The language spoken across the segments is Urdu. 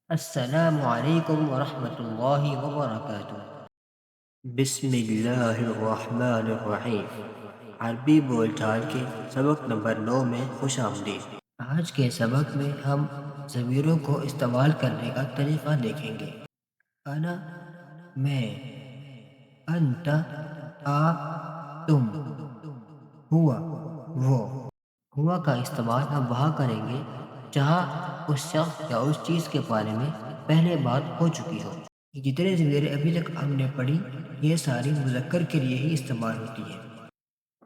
السلام علیکم ورحمۃ اللہ وبرکاتہ۔ بسم اللہ الرحمن الرحیم۔ عربی بول چال کے سبق نمبر 9 میں خوش آمدید۔ آج کے سبق میں ہم ضمیروں کو استعمال کرنے کا طریقہ دیکھیں گے۔ انا، میں، انت، آپ، تم، ہوا، وہ۔ ہوا کا استعمال ہم وہاں کریں گے جہاں اس شخص یا اس چیز کے بارے میں پہلے بات ہو چکی ہو۔ جتنے ضمیریں ابھی تک ہم نے پڑھی یہ ساری مذکر کے لیے ہی استعمال ہوتی ہیں۔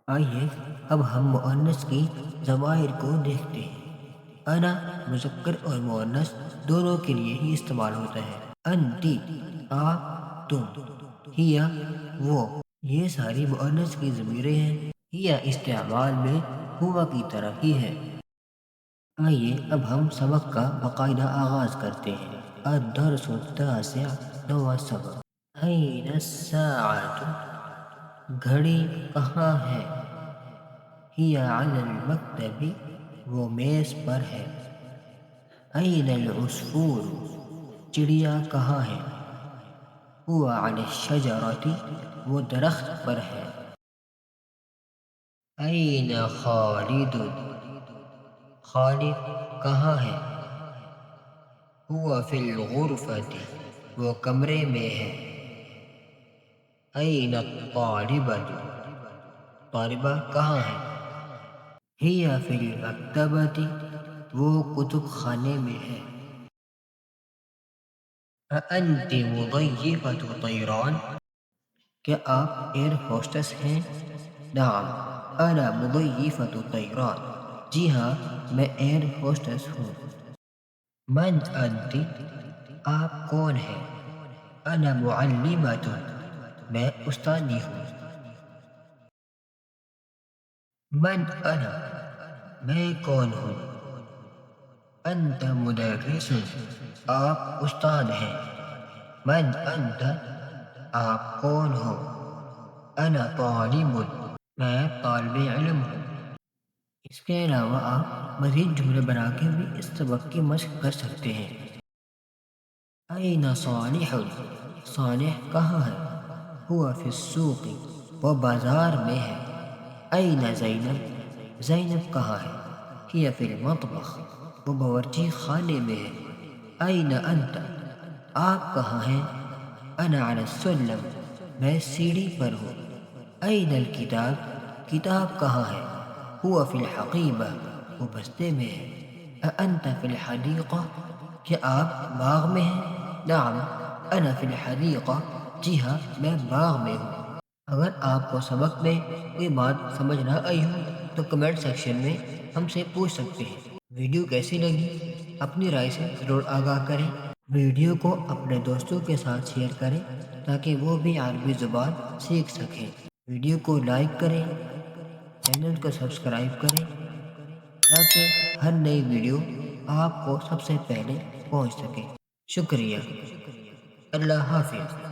آئیے اب ہم مؤنث کی ضمائر کو دیکھتے ہیں۔ انا مذکر اور مؤنث دونوں کے لیے ہی استعمال ہوتا ہے۔ انتی، آپ، تم، ہیا، وہ، یہ ساری مؤنث کی ضمیریں ہیں۔ ہیا استعمال میں ہوا کی طرح ہی ہے۔ آئیے اب ہم سبق کا باقاعدہ آغاز کرتے ہیں۔ الدرس التاسع، 9واں سبق۔ این الساعۃ، گھڑی کہاں ہے؟ ہی علی المکتب، وہ میز پر ہے۔ این العصفور، چڑیا کہاں ہے؟ هو علی الشجرۃ، وہ درخت پر ہے۔ این خالد، خالد کہاں ہے؟ هو فی الغرفۃ، وہ کمرے میں ہے۔ این الطالبۃ، طالبہ کہاں ہے؟ ہی فی المکتبۃ، وہ کتب خانے میں ہے۔ اانت مضیفۃ طیران، کیا آپ ایئر ہوسٹس ہیں؟ نعم انا مضیفۃ طیران، جی ہاں میں ایئر ہوسٹس ہوں۔ من انت، آپ کون ہیں؟ انا معلمۃ، میں استانی ہوں۔ من انا، میں کون ہوں؟ انت مدرس، آپ استاد ہیں۔ من انت، آپ کون ہو؟ انا طالب، میں طالب علم ہوں۔ اس کے علاوہ آپ مزید جملے بنا کے بھی اس سبق کی مشق کر سکتے ہیں۔ این صالح، صالح کہاں ہے؟ هو فی السوق، وہ بازار میں ہے۔ این زینب، زینب کہاں ہے؟ ہی فی المطبخ، وہ باورچی خانے میں ہے۔ این انت، آپ کہاں ہیں؟ انا علی السلم، میں سیڑھی پر ہوں۔ این الکتاب، کتاب کہاں ہے؟ هو فی الحقیبہ، وہ بستے میں ہے۔ اانت فی الحدیقہ، کیا آپ باغ میں ہیں؟ نعم انا فی الحدیقہ، جی ہاں میں باغ میں ہوں۔ اگر آپ کو سبق میں کوئی بات سمجھ نہ آئی ہو تو کمنٹ سیکشن میں ہم سے پوچھ سکتے ہیں۔ ویڈیو کیسی لگی اپنی رائے سے ضرور آگاہ کریں۔ ویڈیو کو اپنے دوستوں کے ساتھ شیئر کریں تاکہ وہ بھی عربی زبان سیکھ سکیں۔ ویڈیو کو لائک کریں، چینل کو سبسکرائب کریں تاکہ ہر نئی ویڈیو آپ کو سب سے پہلے پہنچ سکے۔ شکریہ، اللہ حافظ۔